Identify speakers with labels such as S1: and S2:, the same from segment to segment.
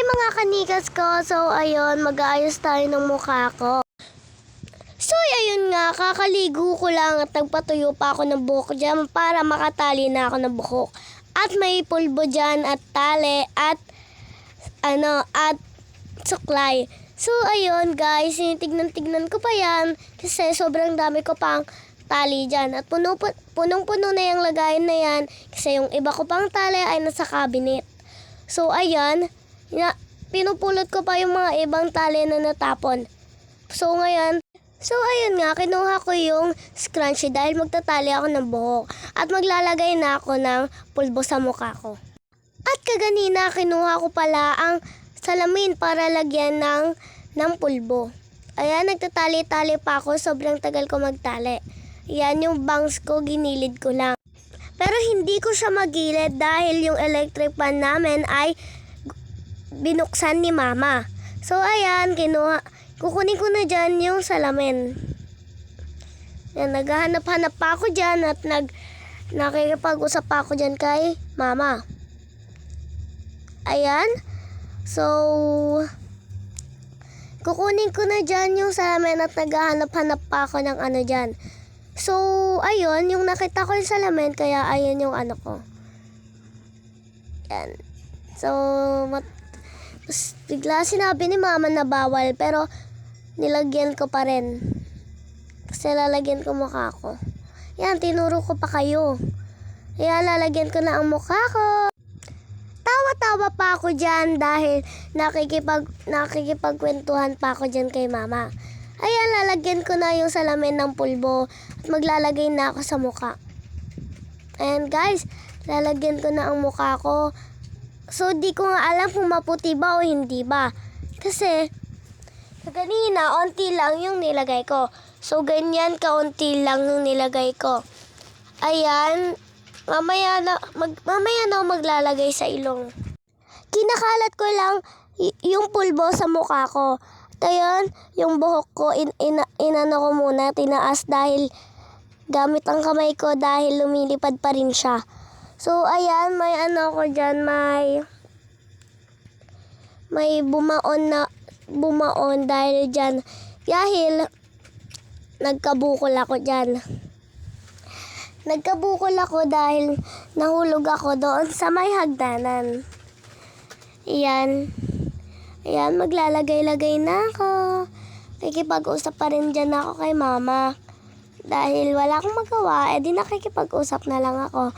S1: mga kanikas ko, so ayun, mag-aayos tayo ng mukha ko. So ayun nga, kakaligo ko lang at nagpatuyo pa ako ng buhok dyan para makatali na ako ng buhok. At may pulbo dyan at tali at suklay. So ayun guys, tignan ko pa yan kasi sobrang dami ko pang tali dyan. At punong-puno na yung lagayan na yan kasi yung iba ko pang tali ay nasa cabinet. So ayan, pinupulot ko pa yung mga ibang tali na natapon. So ayun nga, kinuha ko yung scrunchie dahil magtatali ako ng buhok. At maglalagay na ako ng pulbo sa mukha ko. At kaganina, kinuha ko pala ang salamin para lagyan ng pulbo. Ayan, nagtatali-tali pa ako. Sobrang tagal ko magtali. Ayan, yung bangs ko, ginilid ko lang. Pero hindi ko siya magilid dahil yung electric fan namin ay binuksan ni Mama. So ayan, kukunin ko na dyan yung salamin. Yan, naghahanap-hanap pa ako dyan at nakikipag-usap pa ako dyan kay Mama. Ayan. So, kukunin ko na dyan yung salamin at naghahanap-hanap pa ako ng ano dyan. So, ayun, yung nakita ko yung salamin, kaya ayun yung ano ko. Yan. So, bigla sinabi ni Mama na bawal, pero nilagyan ko pa rin. Kasi lalagyan ko mukha ko. Yan, tinuro ko pa kayo. Kaya lalagyan ko na ang mukha ko. Tawa-tawa pa ako dyan dahil nakikipagkwentuhan pa ako dyan kay Mama. Ayan, lalagyan ko na yung salamin ng pulbo at maglalagay na ako sa mukha. Ayan guys, lalagyan ko na ang mukha ko. So, di ko nga alam kung maputi ba o hindi ba. Kasi, kanina, onti lang yung nilagay ko. So, ganyan kaunti lang yung nilagay ko. Ayan, mamaya na ako maglalagay sa ilong. Kinakalat ko lang yung pulbo sa mukha ko. At ayun, yung buhok ko, inano ko muna, tinaas dahil gamit ang kamay ko dahil lumilipad pa rin siya. So, ayan, may ano ko dyan, may bumaon dahil dyan. Dahil, nagkabukol ako dyan. Nagkabukol ako dahil nahulog ako doon sa may hagdanan. Ayan. Ayan, maglalagay-lagay na ako. Nakikipag-usap pa rin dyan ako kay Mama. Dahil wala akong magawa, edi nakikipag-usap na lang ako.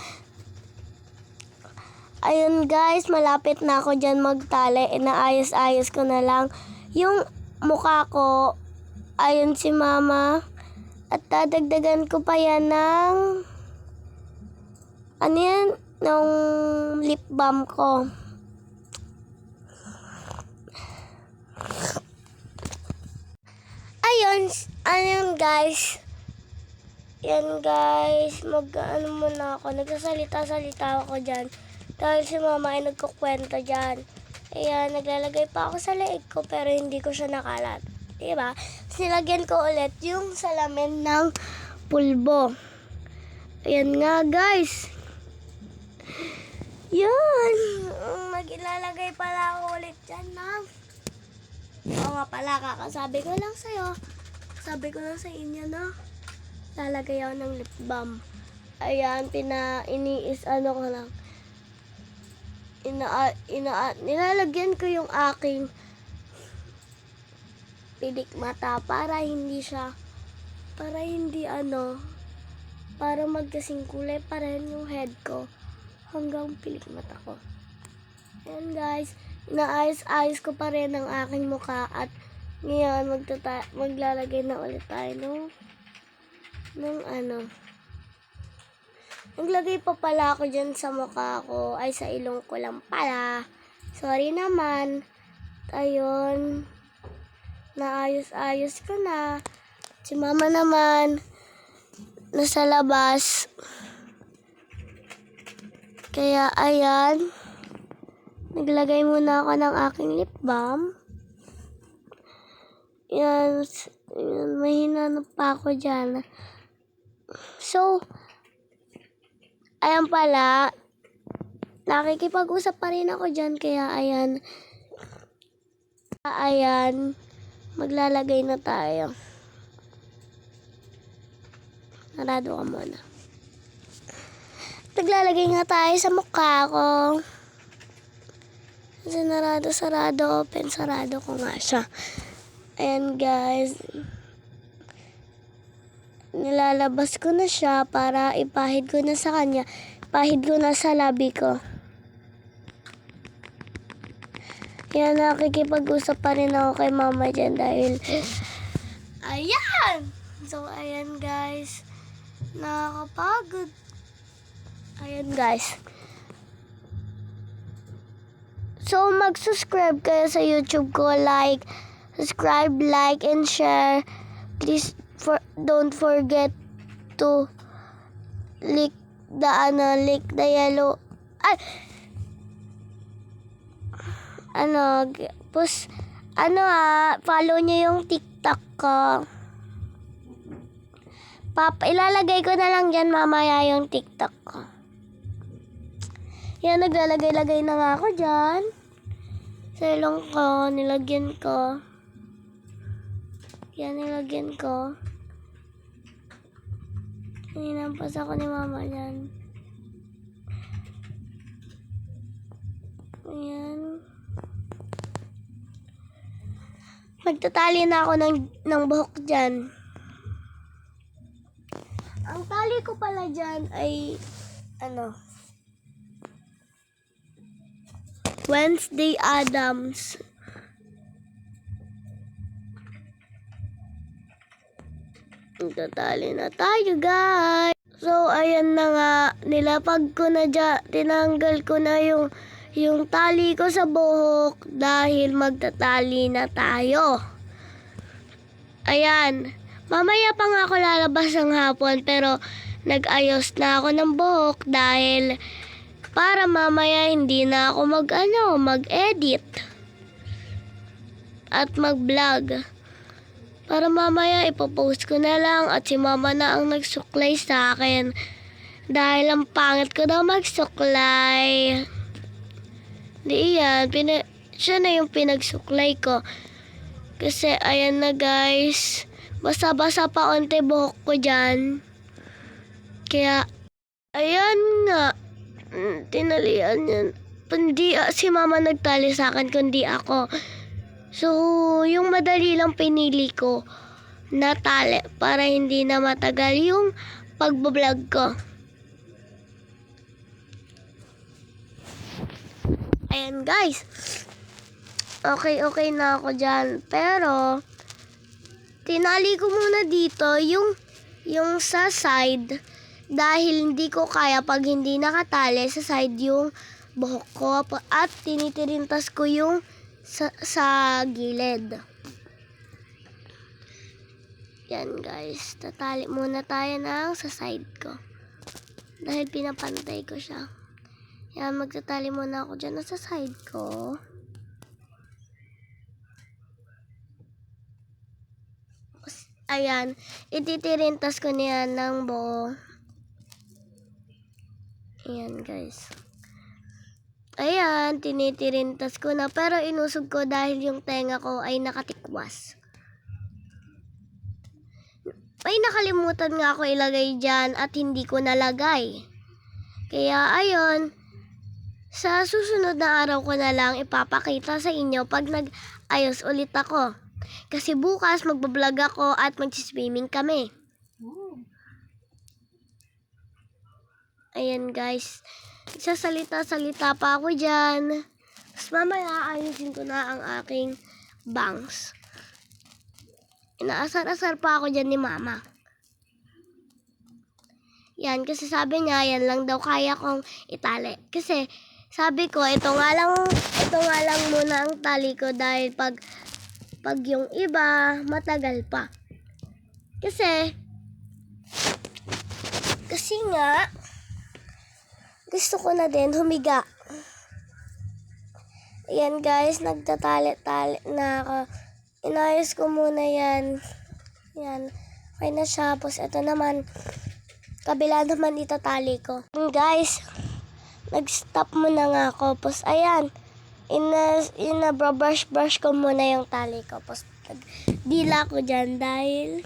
S1: Ayun guys, malapit na ako dyan magtali. Inaayos-ayos ko na lang yung mukha ko. Ayun si Mama. At dadagdagan ko pa yan ng ng lip balm ko. Ayun guys. Yan guys, muna ako. Nagsasalita-salita ako dyan. Dahil si Mama ay nagkukwento dyan. Ayan, naglalagay pa ako sa leeg ko pero hindi ko siya nakalat. Diba? Nilagyan ko ulit yung salamin ng pulbo. Ayan nga guys. Yan. Magilalagay pala ako ulit dyan ng... Oo nga pala, kakasabi ko lang sa'yo. Sabi ko lang sa inyo na lalagay ako ng lip balm. Ayan, ko lang. Nilalagyan ko yung aking pilik mata para magkasing kulay pa rin yung head ko hanggang pilik mata ko. Ayan guys, inaayos-ayos ko pa rin ang aking mukha at ngayon maglalagay na ulit tayo naglagay pa pala ako dyan sa mukha ko, ay sa ilong ko lang pala. Sorry naman. Ayun, naayos-ayos ko na. Si Mama naman nasa labas. Kaya ayan, naglagay muna ako ng aking lip balm. Yan, may hinanap pa ako dyan. So, ayan pala, nakikipag-usap pa rin ako dyan. Kaya ayan, Ayan, maglalagay na tayo. Sarado ka muna. Naglalagay nga tayo sa mukha ko. Sarado, open, sarado ko nga siya. Ayan guys. Nilalabas ko na siya para ipahid ko na sa kanya. Ipahid ko na sa labi ko. Yan, nakikipag-usap pa rin ako kay mama dyan dahil ayan! So, ayan guys. Nakakapagod. Ayan guys. So, mag-subscribe kayo sa YouTube ko. Subscribe, like, and share. Please, don't forget to click the yellow. Follow nyo yung TikTok ko. Ilalagay ko na lang dyan mamaya yung TikTok ko. Yan, naglalagay-lagay na nga ako dyan. Sa ilong ko, nilagyan ko. Yan, nilagyan ko. Hinampas ako ni mama dyan. Ayan. Magtatali na ako ng buhok dyan. Ang tali ko pala dyan ay, Wednesday Addams. Magtatali na tayo, guys. So, ayan na nga. Nilapag ko na dyan. Tinanggal ko na yung tali ko sa buhok dahil magtatali na tayo. Ayan. Mamaya pa nga ako lalabas ng hapon pero nag-ayos na ako ng buhok dahil para mamaya hindi na ako mag-edit at mag-vlog. Para mamaya ipopost ko na lang at si mama na ang nagsuklay sa akin dahil ang pangit ko daw magsuklay. Di yan, siya na yung pinagsuklay ko. Kasi ayan na guys, basa-basa pa onte buhok ko dyan. Kaya, ayan nga, tinalian yan. Hindi si mama nagtali sa akin, kundi ako. So, yung madali lang pinili ko na tali para hindi na matagal yung pagbablog ko. Ayan guys. Okay na ako dyan. Pero, tinali ko muna dito yung sa side dahil hindi ko kaya pag hindi nakatali sa side yung buhok ko at tinitirintas ko yung sa gilid. Yan guys, tatali muna tayo ng sa side ko dahil pinapantay ko siya. Yan, magtatali muna ako dyan sa side ko. Ayan, ititirintas ko niyan ng buo. Ayan guys. Ayan, tinitirintas ko na pero inusog ko dahil yung tenga ko ay nakatikwas. Ay, nakalimutan nga ako ilagay dyan at hindi ko nalagay. Kaya ayun, sa susunod na araw ko na lang ipapakita sa inyo pag nag-ayos ulit ako. Kasi bukas magbablog ako at mag-swimming kami. Ayan guys, sasalita-salita pa ako dyan. Tapos mamaya ayusin ko na ang aking bangs. Inaasar-asar pa ako dyan ni mama. Yan, kasi sabi niya, yan lang daw kaya kong itali. Kasi sabi ko, ito nga lang muna ang tali ko dahil pag yung iba, matagal pa. Kasi nga, gusto ko na din humiga. Ayan guys, nagtatali-tali na ako. Inayos ko muna yan. Yan, okay na siya. Tapos ito naman, kabila naman itatali ko. Guys, nag-stop muna nga ako. Tapos ayan, brush ko muna yung tali ko. Tapos dila ko dyan dahil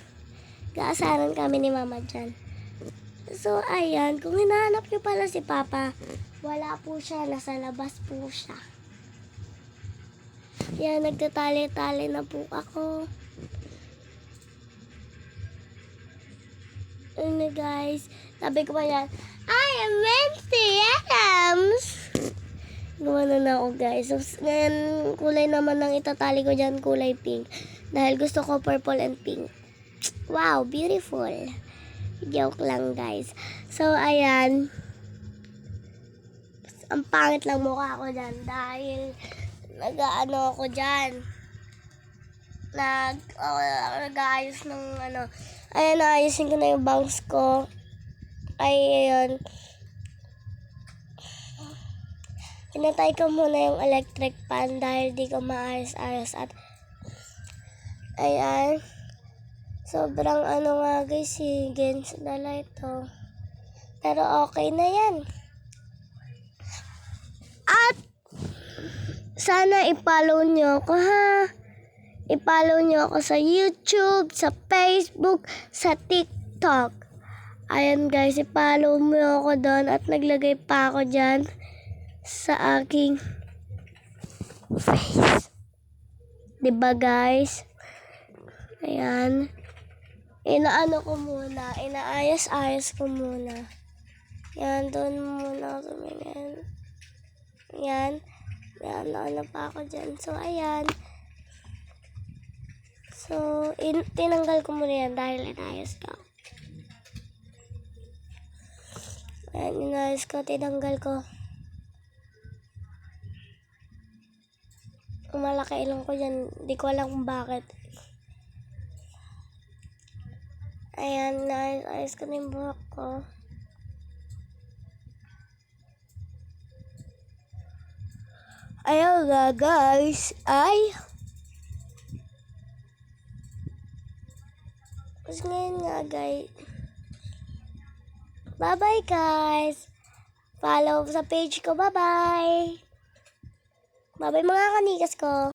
S1: gaasaran kami ni mama dyan. So, ayan. Kung hinahanap niyo pala si Papa, wala po siya. Nasa labas po siya. Yan, nagtatali-tali na po ako. Ano guys, sabi ko pa yan, I am Wednesday Adams! Gumano na ako guys. So, ngayon, kulay naman ng itatali ko dyan, kulay pink. Dahil gusto ko purple and pink. Wow, beautiful. Joke lang guys. So, ayan. Ang pangit lang mukha ko dyan dahil nag-ano ako dyan. Nag-aayos ng ano. Ayan, naayusin ko na yung bangs ko. Ay, ayan. Pinatay ko muna yung electric fan dahil di ko maayos-ayos. At, ayan. Sobrang ano nga guys, against the light to. Pero okay na yan. At, sana i-follow nyo ako ha. I-follow nyo ako sa YouTube, sa Facebook, sa TikTok. Ayan guys, i-follow mo ako doon at naglagay pa ako dyan sa aking face. Diba guys? Ayan. Inaano ko muna, inaayos-ayos ko muna. Yan, doon muna ako tumingin. Yan. Yan, ano pa ako dyan. So, ayan. So, tinanggal ko muna yan dahil inayos ko. Ayan, inayos ko, tinanggal ko. Malaki ilong ko dyan. Di ko alam kung bakit. Ayan, inayos ko na yung buhok ko. Ayan nga guys, Tapos ngayon nga guys. Bye-bye guys. Follow sa page ko. Bye-bye. Bye-bye mga kanikas ko.